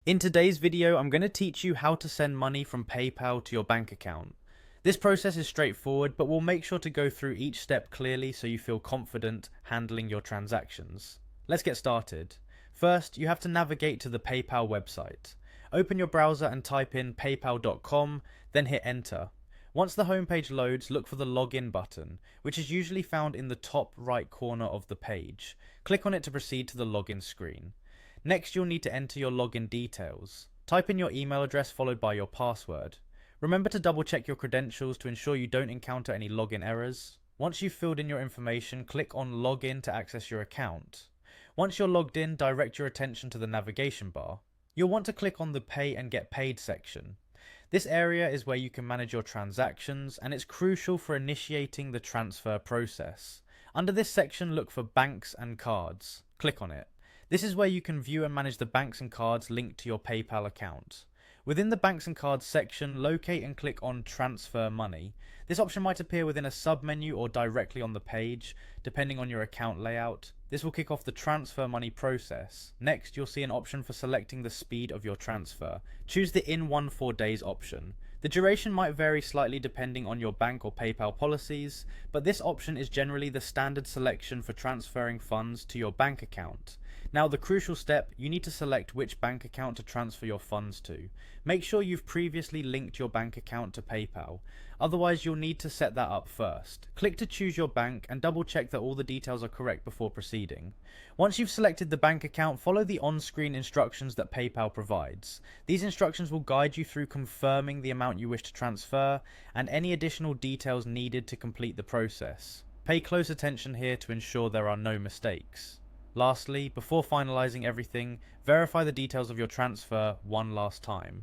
In today's video, I'm going to teach you how to send money from PayPal to your bank account. This process is straightforward, but we'll make sure to go through each step clearly so you feel confident handling your transactions. Let's get started. First, you have to navigate to the PayPal website. Open your browser and type in paypal.com, then hit enter. Once the homepage loads, look for the login button, which is usually found in the top right corner of the page. Click on it to proceed to the login screen. Next, you'll need to enter your login details. Type in your email address followed by your password. Remember to double check your credentials to ensure you don't encounter any login errors. Once you've filled in your information, click on Login to access your account. Once you're logged in, direct your attention to the navigation bar. You'll want to click on the Pay and Get Paid section. This area is where you can manage your transactions, and it's crucial for initiating the transfer process. Under this section, look for Banks and Cards. Click on it. This is where you can view and manage the banks and cards linked to your PayPal account. Within the Banks and Cards section, locate and click on Transfer Money. This option might appear within a sub-menu or directly on the page, depending on your account layout. This will kick off the transfer money process. Next, you'll see an option for selecting the speed of your transfer. Choose the in 1-4 days option. The duration might vary slightly depending on your bank or PayPal policies, but this option is generally the standard selection for transferring funds to your bank account. Now, the crucial step, you need to select which bank account to transfer your funds to. Make sure you've previously linked your bank account to PayPal, otherwise you'll need to set that up first. Click to choose your bank and double check that all the details are correct before proceeding. Once you've selected the bank account, follow the on-screen instructions that PayPal provides. These instructions will guide you through confirming the amount you wish to transfer and any additional details needed to complete the process. Pay close attention here to ensure there are no mistakes. Lastly, before finalizing everything, verify the details of your transfer one last time.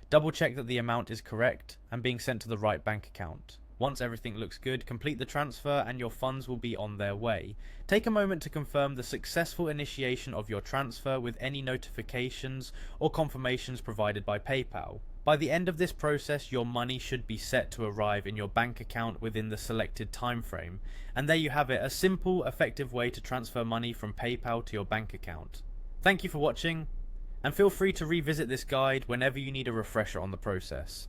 Double check that the amount is correct and being sent to the right bank account. Once everything looks good, complete the transfer and your funds will be on their way. Take a moment to confirm the successful initiation of your transfer with any notifications or confirmations provided by PayPal. By the end of this process, your money should be set to arrive in your bank account within the selected time frame. And there you have it, a simple, effective way to transfer money from PayPal to your bank account. Thank you for watching, and feel free to revisit this guide whenever you need a refresher on the process.